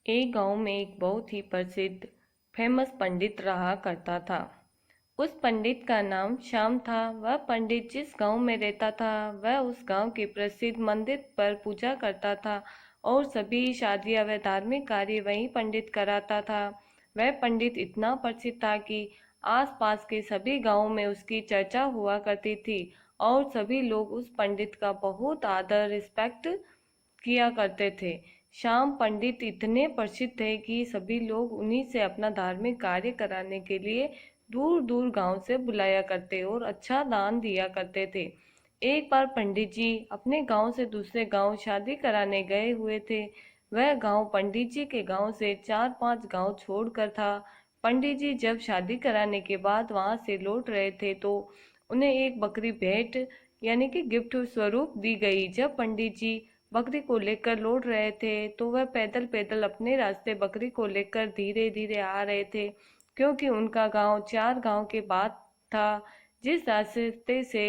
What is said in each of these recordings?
एक गांव में एक बहुत ही प्रसिद्ध फेमस पंडित रहा करता था। उस पंडित का नाम श्याम था। वह पंडित जिस गांव में रहता था वह उस गांव के प्रसिद्ध मंदिर पर पूजा करता था और सभी शादियां व धार्मिक कार्य वही पंडित कराता था। वह पंडित इतना प्रसिद्ध था कि आसपास के सभी गांवों में उसकी चर्चा हुआ करती थी और सभी लोग उस पंडित का बहुत आदर रिस्पेक्ट किया करते थे। श्याम पंडित इतने प्रसिद्ध थे कि सभी लोग उन्हीं से अपना धार्मिक कार्य कराने के लिए दूर दूर गांव से बुलाया करते और अच्छा दान दिया करते थे। एक बार पंडित जी अपने गांव से दूसरे गांव शादी कराने गए हुए थे। वह गांव पंडित जी के गांव से 4-5 गांव छोड़कर था। पंडित जी जब शादी कराने के बाद वहां से लौट रहे थे तो उन्हें एक बकरी भेंट यानी कि गिफ्ट स्वरूप दी गई। जब पंडित जी बकरी को लेकर लौट रहे थे तो वह पैदल पैदल अपने रास्ते बकरी को लेकर धीरे धीरे आ रहे थे, क्योंकि उनका गांव 4 गांव के बाद था। जिस रास्ते से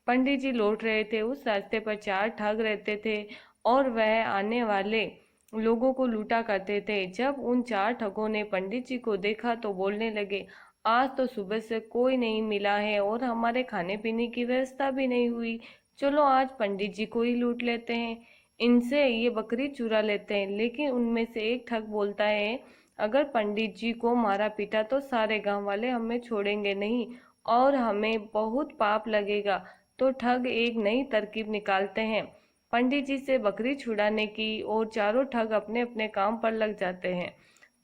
पंडित जी लौट रहे थे उस रास्ते पर 4 ठग रहते थे और वह आने वाले लोगों को लूटा करते थे। जब उन 4 ठगों ने पंडित जी को देखा तो बोलने लगे, आज तो सुबह से कोई नहीं मिला है और हमारे खाने पीने की व्यवस्था भी नहीं हुई। चलो आज पंडित जी को ही लूट लेते हैं, इनसे ये बकरी चुरा लेते हैं। लेकिन उनमें से एक ठग बोलता है, अगर पंडित जी को मारा पीटा तो सारे गांव वाले हमें छोड़ेंगे नहीं और हमें बहुत पाप लगेगा। तो ठग एक नई तरकीब निकालते हैं पंडित जी से बकरी छुड़ाने की और चारों ठग अपने अपने काम पर लग जाते हैं।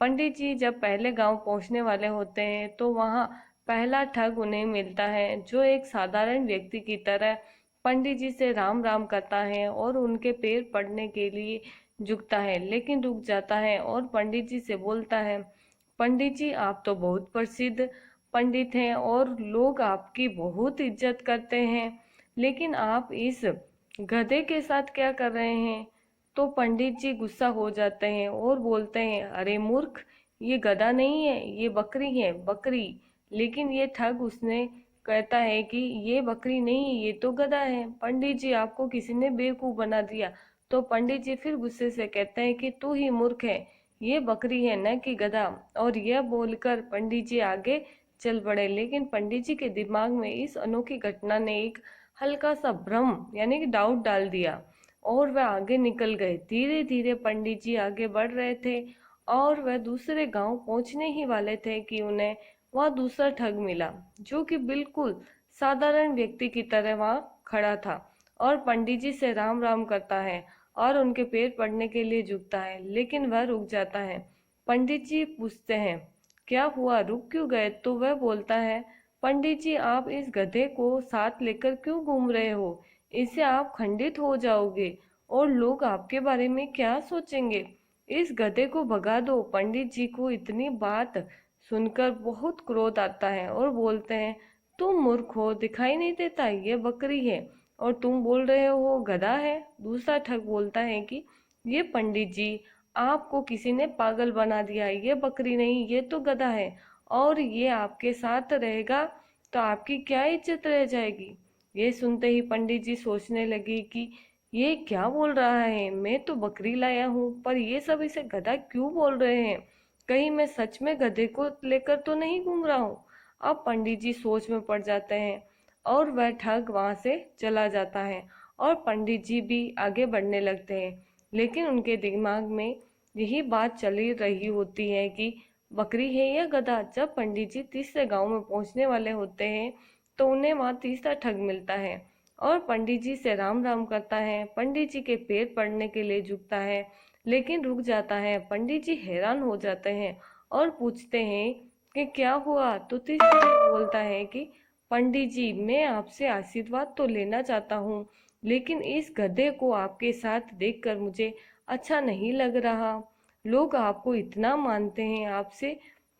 पंडित जी जब पहले गांव पहुंचने वाले होते हैं तो वहां पहला ठग उन्हें मिलता है, जो एक साधारण व्यक्ति की तरह पंडित जी से राम राम करता है और उनके पैर पड़ने के लिए झुकता है, लेकिन रुक जाता है और पंडित जी से बोलता है, पंडित जी आप तो बहुत प्रसिद्ध पंडित हैं और लोग आपकी बहुत इज्जत करते हैं, लेकिन आप इस गधे के साथ क्या कर रहे हैं? तो पंडित जी गुस्सा हो जाते हैं और बोलते हैं, अरे मूर्ख, ये गधा नहीं है, ये बकरी है, बकरी। लेकिन ये ठग उसने कहता है कि ये बकरी नहीं, ये तो गधा है। पंडित जी आपको किसी ने बेवकूफ बना दिया। तो पंडित जी फिर गुस्से से कहते हैं कि तू ही मूर्ख है, ये बकरी है न कि गधा। और यह बोलकर पंडित जी आगे चल पड़े। लेकिन पंडित जी के दिमाग में इस अनोखी घटना ने एक हल्का सा भ्रम यानी कि डाउट डाल दिया और वह आगे निकल गए। धीरे धीरे पंडित जी आगे बढ़ रहे थे और वह दूसरे गांव पहुंचने ही वाले थे कि उन्हें वहां दूसरा ठग मिला, जो कि बिल्कुल साधारण व्यक्ति की तरह वहां खड़ा था और पंडित जी से राम राम करता है और उनके पैर पड़ने के लिए झुकता है, लेकिन वह रुक जाता है। पंडित जी पूछते हैं, क्या हुआ, रुक क्यों गए? तो वह बोलता है, पंडित जी आप इस गधे को साथ लेकर क्यों घूम रहे हो? इससे आप खंडित हो जाओगे और लोग आपके बारे में क्या सोचेंगे? इस गधे को भगा दो। पंडित जी को इतनी बात सुनकर बहुत क्रोध आता है और बोलते हैं, तुम मूर्ख हो, दिखाई नहीं देता ये बकरी है और तुम बोल रहे हो गधा है? दूसरा ठग बोलता है कि ये पंडित जी आपको किसी ने पागल बना दिया है, ये बकरी नहीं, ये तो गधा है और ये आपके साथ रहेगा तो आपकी क्या इज्जत रह जाएगी। ये सुनते ही पंडित जी सोचने लगे कि ये क्या बोल रहा है, मैं तो बकरी लाया हूँ पर ये सब इसे गधा क्यों बोल रहे हैं? कहीं मैं सच में गधे को लेकर तो नहीं घूम रहा हूँ। अब पंडित जी सोच में पड़ जाते हैं और वह ठग वहां से चला जाता है और पंडित जी भी आगे बढ़ने लगते हैं। लेकिन उनके दिमाग में यही बात चली रही होती है कि बकरी है या गधा। जब पंडित जी तीसरे गांव में पहुंचने वाले होते हैं तो उन्हें वहां तीसरा ठग मिलता है और पंडित जी से राम राम करता है, पंडित जी के पैर पड़ने के लिए झुकता है, लेकिन रुक जाता है। पंडित जी हैरान हो जाते हैं और पूछते हैं कि क्या हुआ? तो तीसरा ठग बोलता है कि पंडित जी मैं आपसे आशीर्वाद तो लेना चाहता हूँ, लेकिन इस गधे को आपके साथ देखकर मुझे अच्छा नहीं लग रहा। लोग आपको इतना मानते हैं, आपसे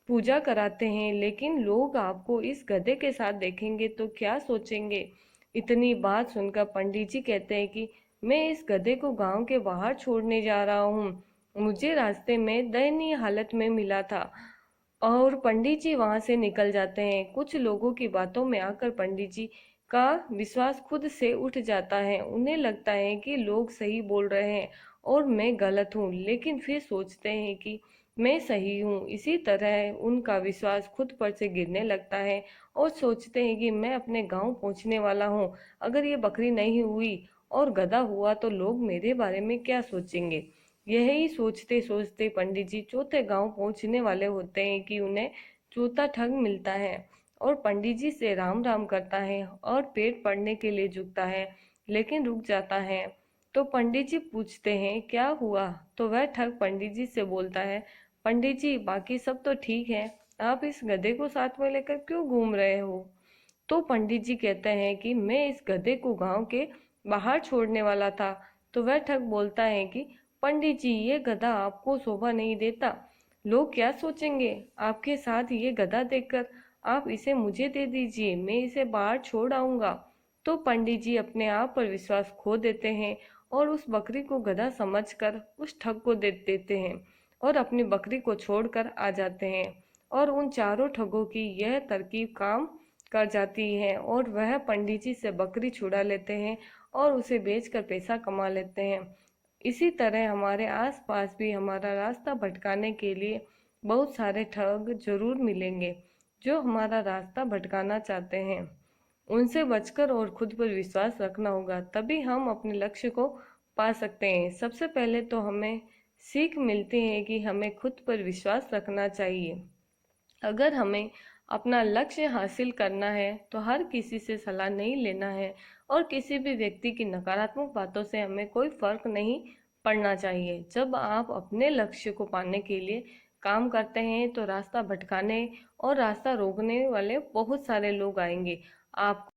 पूजा कराते हैं, लेकिन लोग आपको इस गधे के साथ देखेंगे तो क्या सोचेंगे? इतनी बात सुनकर पंडित जी कहते हैं कि मैं इस गधे को गांव के बाहर छोड़ने जा रहा हूँ, मुझे रास्ते में दयनीय हालत में मिला था। और पंडित जी वहां से निकल जाते हैं। कुछ लोगों की बातों में आकर पंडित जी का विश्वास खुद से उठ जाता है। उन्हें लगता है कि लोग सही बोल रहे हैं और मैं गलत हूँ, लेकिन फिर सोचते हैं कि मैं सही हूँ। इसी तरह उनका विश्वास खुद पर से गिरने लगता है और सोचते हैं कि मैं अपने गांव पहुंचने वाला हूँ। अगर ये बकरी नहीं हुई और गधा हुआ तो लोग मेरे बारे में क्या सोचेंगे। यही सोचते सोचते पंडित जी चौथे गांव पहुंचने वाले होते हैं कि उन्हें चौथा ठग मिलता है और पंडित जी से राम राम करता है और पेट पड़ने के लिए झुकता है, लेकिन रुक जाता है। तो पंडित जी पूछते हैं क्या हुआ, तो वह ठग पंडित जी से बोलता है, पंडित जी बाकी सब तो ठीक है, आप इस गधे को साथ में लेकर क्यों घूम रहे हो। तो पंडित जी कहते हैं कि मैं इस गधे को गांव के बाहर छोड़ने वाला था। तो वह ठग बोलता है कि पंडित जी ये गधा आपको शोभा नहीं देता, लोग क्या सोचेंगे आपके साथ ये गधा देखकर, आप इसे मुझे दे दीजिए, मैं इसे बाहर छोड़ आऊंगा। तो पंडित जी अपने आप पर विश्वास खो देते हैं और उस बकरी को गधा समझकर उस ठग को दे देते हैं और अपनी बकरी को छोड़कर आ जाते हैं। और उन चारों ठगों की यह तरकीब काम कर जाती है और वह पंडित जी से बकरी छुड़ा लेते हैं और उसे बेचकर पैसा कमा लेते हैं। इसी तरह हमारे आसपास भी हमारा रास्ता भटकाने के लिए बहुत सारे ठग जरूर मिलेंगे जो हमारा रास्ता भटकाना चाहते हैं। उनसे बचकर और खुद पर विश्वास रखना होगा, तभी हम अपने लक्ष्य को पा सकते हैं। सबसे पहले तो हमें सीख मिलती है कि हमें खुद पर विश्वास रखना चाहिए। अगर हमें अपना लक्ष्य हासिल करना है तो हर किसी से सलाह नहीं लेना है और किसी भी व्यक्ति की नकारात्मक बातों से हमें कोई फर्क नहीं पड़ना चाहिए। जब आप अपने लक्ष्य को पाने के लिए काम करते हैं तो रास्ता भटकाने और रास्ता रोकने वाले बहुत सारे लोग आएंगे। आपको